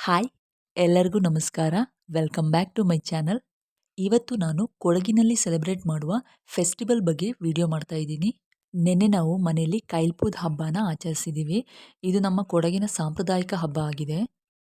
Hi ಎಲ್ಲರಿಗೂ ನಮಸ್ಕಾರ. Welcome back to my channel. ಇವತ್ತು ನಾನು ಕೊಡಗಿನಲ್ಲಿ ಸೆಲೆಬ್ರೇಟ್ ಮಾಡುವ ಫೆಸ್ಟಿವಲ್ ಬಗ್ಗೆ ವಿಡಿಯೋ ಮಾಡ್ತಾ ಇದ್ದೀನಿ. ನಿನ್ನೆ ನಾವು ಮನೆಯಲ್ಲಿ ಕೈಲ್ಪೋದ್ ಹಬ್ಬನ ಆಚರಿಸಿದ್ದೀವಿ. ಇದು ನಮ್ಮ ಕೊಡಗಿನ ಸಾಂಪ್ರದಾಯಿಕ ಹಬ್ಬ ಆಗಿದೆ.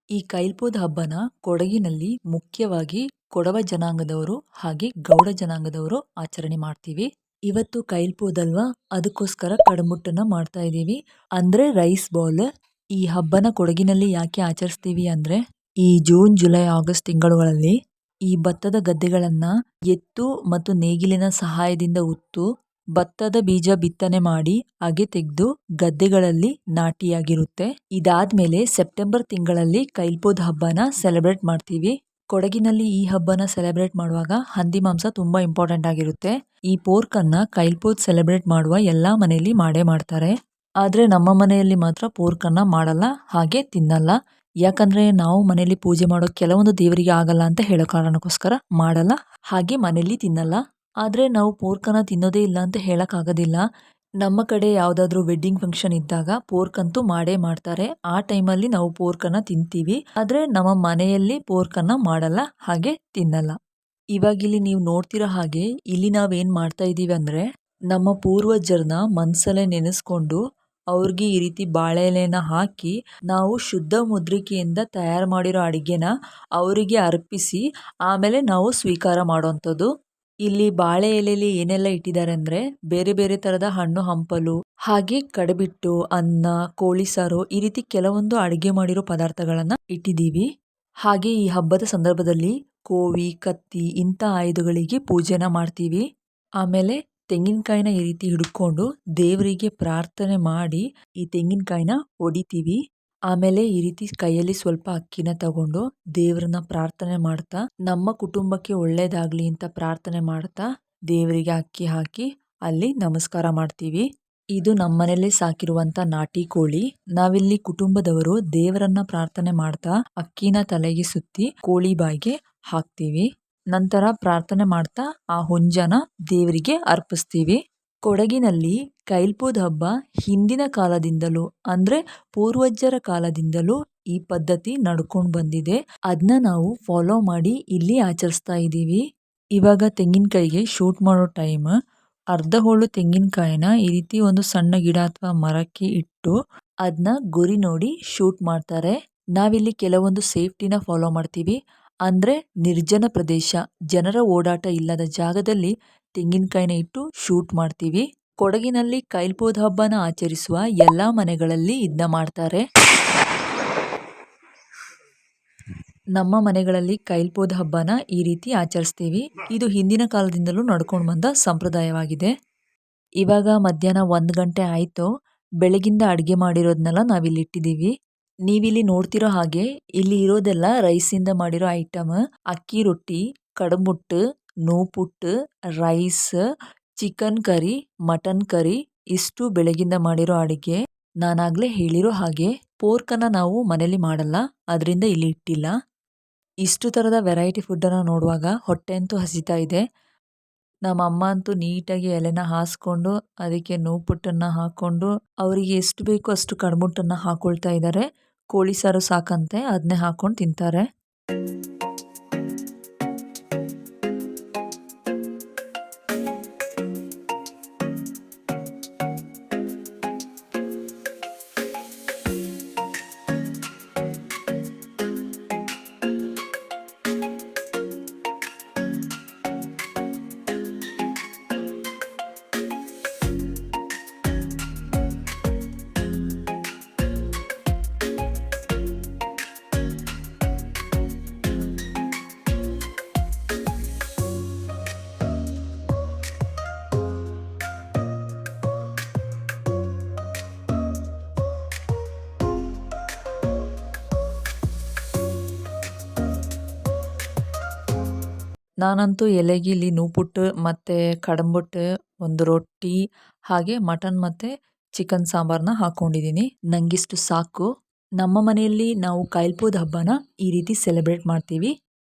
ಈ ಕೈಲ್ಪೋದ್ ಹಬ್ಬನ ಕೊಡಗಿನಲ್ಲಿ ಮುಖ್ಯವಾಗಿ ಕೊಡವ ಜನಾಂಗದವರು ಹಾಗೆ ಗೌಡ ಜನಾಂಗದವರು ಆಚರಣೆ ಮಾಡ್ತೀವಿ. ಇವತ್ತು ಕೈಲ್ಪೋದಲ್ವಾ, ಅದಕ್ಕೋಸ್ಕರ ಕಡಮುಟ್ಟನ್ನ ಮಾಡ್ತಾ ಇದ್ದೀವಿ, ಅಂದ್ರೆ ರೈಸ್ ಬಾಲ್. ಈ ಹಬ್ಬನ ಕೊಡಗಿನಲ್ಲಿ ಯಾಕೆ ಆಚರಿಸ್ತೀವಿ ಅಂದ್ರೆ, ಈ ಜೂನ್ ಜುಲೈ ಆಗಸ್ಟ್ ತಿಂಗಳುಗಳಲ್ಲಿ ಈ ಭತ್ತದ ಗದ್ದೆಗಳನ್ನ ಎತ್ತು ಮತ್ತು ನೇಗಿಲಿನ ಸಹಾಯದಿಂದ ಉತ್ತು ಭತ್ತದ ಬೀಜ ಬಿತ್ತನೆ ಮಾಡಿ ಅಗೆ ತೆಗೆದು ಗದ್ದೆಗಳಲ್ಲಿ ನಾಟಿಯಾಗಿರುತ್ತೆ. ಇದಾದ್ಮೇಲೆ ಸೆಪ್ಟೆಂಬರ್ ತಿಂಗಳಲ್ಲಿ ಕೈಲ್ಪೋದ್ ಹಬ್ಬನ ಸೆಲೆಬ್ರೇಟ್ ಮಾಡ್ತೀವಿ. ಕೊಡಗಿನಲ್ಲಿ ಈ ಹಬ್ಬನ ಸೆಲೆಬ್ರೇಟ್ ಮಾಡುವಾಗ ಹಂದಿ ಮಾಂಸ ತುಂಬಾ ಇಂಪಾರ್ಟೆಂಟ್ ಆಗಿರುತ್ತೆ. ಈ ಪೋರ್ಕ್ ಅನ್ನ ಕೈಲ್ಪೋದ್ ಸೆಲೆಬ್ರೇಟ್ ಮಾಡುವ ಎಲ್ಲಾ ಮನೆಯಲ್ಲಿ ಮಾಡೇ ಮಾಡ್ತಾರೆ. ಆದ್ರೆ ನಮ್ಮ ಮನೆಯಲ್ಲಿ ಮಾತ್ರ ಪೋರ್ಕ್ ಅನ್ನ ಮಾಡಲ್ಲ, ಹಾಗೆ ತಿನ್ನಲ್ಲ. ಯಾಕಂದ್ರೆ ನಾವು ಮನೆಯಲ್ಲಿ ಪೂಜೆ ಮಾಡೋ ಕೆಲವೊಂದು ದೇವರಿಗೆ ಆಗಲ್ಲ ಅಂತ ಹೇಳೋ ಕಾರಣಕ್ಕೋಸ್ಕರ ಮಾಡಲ್ಲ, ಹಾಗೆ ಮನೆಯಲ್ಲಿ ತಿನ್ನಲ್ಲ. ಆದ್ರೆ ನಾವು ಪೋರ್ಕ್ ಅನ್ನ ತಿನ್ನೋದೇ ಇಲ್ಲ ಅಂತ ಹೇಳಕ್ ಆಗೋದಿಲ್ಲ. ನಮ್ಮ ಕಡೆ ಯಾವ್ದಾದ್ರು ವೆಡ್ಡಿಂಗ್ ಫಂಕ್ಷನ್ ಇದ್ದಾಗ ಪೋರ್ಕ್ ಅಂತೂ ಮಾಡೇ ಮಾಡ್ತಾರೆ. ಆ ಟೈಮಲ್ಲಿ ನಾವು ಪೋರ್ಕ್ ಅನ್ನ ತಿಂತೀವಿ. ಆದ್ರೆ ನಮ್ಮ ಮನೆಯಲ್ಲಿ ಪೋರ್ಕ್ ಅನ್ನ ಮಾಡಲ್ಲ, ಹಾಗೆ ತಿನ್ನಲ್ಲ. ಇವಾಗಿಲ್ಲಿ ನೀವು ನೋಡ್ತಿರೋ ಹಾಗೆ ಇಲ್ಲಿ ನಾವೇನ್ ಮಾಡ್ತಾ ಇದೀವಿ ಅಂದ್ರೆ, ನಮ್ಮ ಪೂರ್ವಜರನ್ನ ಮನ್ಸಲ್ಲೇ ನೆನೆಸ್ಕೊಂಡು ಅವ್ರಿಗೆ ಈ ರೀತಿ ಬಾಳೆ ಎಲೆನ ಹಾಕಿ ನಾವು ಶುದ್ಧ ಮುದ್ರಿಕೆಯಿಂದ ತಯಾರು ಮಾಡಿರೋ ಅಡಿಗೆನ ಅವರಿಗೆ ಅರ್ಪಿಸಿ ಆಮೇಲೆ ನಾವು ಸ್ವೀಕಾರ ಮಾಡೋಂಥದ್ದು. ಇಲ್ಲಿ ಬಾಳೆ ಎಲೆಯಲ್ಲಿ ಏನೆಲ್ಲ ಇಟ್ಟಿದ್ದಾರೆ ಅಂದ್ರೆ, ಬೇರೆ ಬೇರೆ ತರದ ಹಣ್ಣು ಹಂಪಲು ಹಾಗೆ ಕಡಬಿಟ್ಟು, ಅನ್ನ, ಕೋಳಿ ಸಾರು, ಈ ರೀತಿ ಕೆಲವೊಂದು ಅಡಿಗೆ ಮಾಡಿರೋ ಪದಾರ್ಥಗಳನ್ನ ಇಟ್ಟಿದ್ದೀವಿ. ಹಾಗೆ ಈ ಹಬ್ಬದ ಸಂದರ್ಭದಲ್ಲಿ ಕೋವಿ, ಕತ್ತಿ ಇಂಥ ಆಯುಧಗಳಿಗೆ ಪೂಜೆನ ಮಾಡ್ತೀವಿ. ಆಮೇಲೆ ತೆಂಗಿನಕಾಯಿನ ಈ ರೀತಿ ಹಿಡ್ಕೊಂಡು ದೇವರಿಗೆ ಪ್ರಾರ್ಥನೆ ಮಾಡಿ ಈ ತೆಂಗಿನಕಾಯಿನ ಹೊಡಿತೀವಿ. ಆಮೇಲೆ ಈ ರೀತಿ ಕೈಯಲ್ಲಿ ಸ್ವಲ್ಪ ಅಕ್ಕಿನ ತಗೊಂಡು ದೇವ್ರನ್ನ ಪ್ರಾರ್ಥನೆ ಮಾಡ್ತಾ, ನಮ್ಮ ಕುಟುಂಬಕ್ಕೆ ಒಳ್ಳೇದಾಗ್ಲಿ ಅಂತ ಪ್ರಾರ್ಥನೆ ಮಾಡ್ತಾ ದೇವರಿಗೆ ಅಕ್ಕಿ ಹಾಕಿ ಅಲ್ಲಿ ನಮಸ್ಕಾರ ಮಾಡ್ತೀವಿ. ಇದು ನಮ್ಮನೇಲಿ ಸಾಕಿರುವಂತ ನಾಟಿ ಕೋಳಿ. ನಾವಿಲ್ಲಿ ಕುಟುಂಬದವರು ದೇವರನ್ನ ಪ್ರಾರ್ಥನೆ ಮಾಡ್ತಾ ಅಕ್ಕಿನ ತಲೆಗೆ ಸುತ್ತಿ ಕೋಳಿ ಬಾಯಿಗೆ ಹಾಕ್ತೀವಿ. ನಂತರ ಪ್ರಾರ್ಥನೆ ಮಾಡ್ತಾ ಆ ಹುಂಜನ ದೇವರಿಗೆ ಅರ್ಪಿಸ್ತೀವಿ. ಕೊಡಗಿನಲ್ಲಿ ಕೈಲ್ಪೋದ್ ಹಬ್ಬ ಹಿಂದಿನ ಕಾಲದಿಂದಲೂ ಅಂದ್ರೆ ಪೂರ್ವಜರ ಕಾಲದಿಂದಲೂ ಈ ಪದ್ಧತಿ ನಡ್ಕೊಂಡು ಬಂದಿದೆ. ಅದನ್ನ ನಾವು ಫಾಲೋ ಮಾಡಿ ಇಲ್ಲಿ ಆಚರಿಸ್ತಾ ಇದ್ದೀವಿ. ಇವಾಗ ತೆಂಗಿನಕಾಯಿಗೆ ಶೂಟ್ ಮಾಡೋ ಟೈಮ್, ಅರ್ಧ ಹೋಳು ತೆಂಗಿನಕಾಯಿನ ಈ ರೀತಿ ಒಂದು ಸಣ್ಣ ಗಿಡ ಅಥವಾ ಮರಕ್ಕೆ ಇಟ್ಟು ಅದನ್ನ ಗುರಿ ನೋಡಿ ಶೂಟ್ ಮಾಡ್ತಾರೆ. ನಾವಿಲ್ಲಿ ಕೆಲವೊಂದು ಸೇಫ್ಟಿನ ಫಾಲೋ ಮಾಡ್ತೀವಿ. ಅಂದ್ರೆ ನಿರ್ಜನ ಪ್ರದೇಶ, ಜನರ ಓಡಾಟ ಇಲ್ಲದ ಜಾಗದಲ್ಲಿ ತೆಂಗಿನಕಾಯಿನ ಇಟ್ಟು ಶೂಟ್ ಮಾಡ್ತೀವಿ. ಕೊಡಗಿನಲ್ಲಿ ಕೈಲ್ಪೋದ್ ಹಬ್ಬನ ಆಚರಿಸುವ ಎಲ್ಲಾ ಮನೆಗಳಲ್ಲಿ ಇದನ್ನ ಮಾಡ್ತಾರೆ. ನಮ್ಮ ಮನೆಗಳಲ್ಲಿ ಕೈಲ್ಪೋದ್ ಹಬ್ಬನ ಈ ರೀತಿ ಆಚರಿಸ್ತೀವಿ. ಇದು ಹಿಂದಿನ ಕಾಲದಿಂದಲೂ ನಡ್ಕೊಂಡು ಬಂದ ಸಂಪ್ರದಾಯವಾಗಿದೆ. ಇವಾಗ ಮಧ್ಯಾಹ್ನ 1 ಗಂಟೆ ಆಯ್ತು. ಬೆಳಗಿಂದ ಅಡುಗೆ ಮಾಡಿರೋದನ್ನೆಲ್ಲ ನಾವಿಲ್ಲಿ ಇಟ್ಟಿದ್ದೀವಿ. ನೀವಿಲ್ಲಿ ನೋಡ್ತಿರೋ ಹಾಗೆ ಇಲ್ಲಿ ಇರೋದೆಲ್ಲ ರೈಸಿಂದ ಮಾಡಿರೋ ಐಟಮ್. ಅಕ್ಕಿ ರೊಟ್ಟಿ, ಕಡಮುಟ್ಟು, ನೂಪುಟ್ಟು, rice, chicken curry, mutton curry, ಇಷ್ಟು ಬೆಳಗಿಂದ ಮಾಡಿರೋ ಅಡಿಗೆ. ನಾನಾಗ್ಲೇ ಹೇಳಿರೋ ಹಾಗೆ ಪೋರ್ಕ್ ಅನ್ನ ನಾವು ಮನೇಲಿ ಮಾಡಲ್ಲ, ಅದರಿಂದ ಇಲ್ಲಿ ಇಟ್ಟಿಲ್ಲ. ಇಷ್ಟು ತರದ ವೆರೈಟಿ ಫುಡ್ ಅನ್ನ ನೋಡುವಾಗ ಹೊಟ್ಟೆ ಅಂತೂ ಹಸಿತಾ ಇದೆ. ನಮ್ಮ ಅಮ್ಮ ಅಂತೂ ನೀಟಾಗಿ ಎಲೆನ ಹಾಸ್ಕೊಂಡು ಅದಕ್ಕೆ ನೂಪುಟ್ಟನ್ನ ಹಾಕೊಂಡು ಅವರಿಗೆ ಎಷ್ಟು ಬೇಕೋ ಅಷ್ಟು ಕಡಮುಟ್ಟನ್ನ ಹಾಕೊಳ್ತಾ ಇದ್ದಾರೆ. ಕೋಳಿ ಸಾರು ಸಾಕಂತೆ ಅದನ್ನೇ ಹಾಕೊಂಡು ತಿಂತಾರೆ. ನಾನಂತೂ ಎಲೆಗಿಲಿ ನೂಪುಟ್ಟು ಮತ್ತು ಕಡಂಬುಟ್ಟು, ಒಂದು ರೊಟ್ಟಿ ಹಾಗೆ ಮಟನ್ ಮತ್ತು ಚಿಕನ್ ಸಾಂಬಾರನ್ನ ಹಾಕ್ಕೊಂಡಿದ್ದೀನಿ. ನಂಗಿಷ್ಟು ಸಾಕು. ನಮ್ಮ ಮನೆಯಲ್ಲಿ ನಾವು ಕೈಲ್ಪೋದ್ ಹಬ್ಬನ ಈ ರೀತಿ ಸೆಲೆಬ್ರೇಟ್ ಮಾಡ್ತೀವಿ.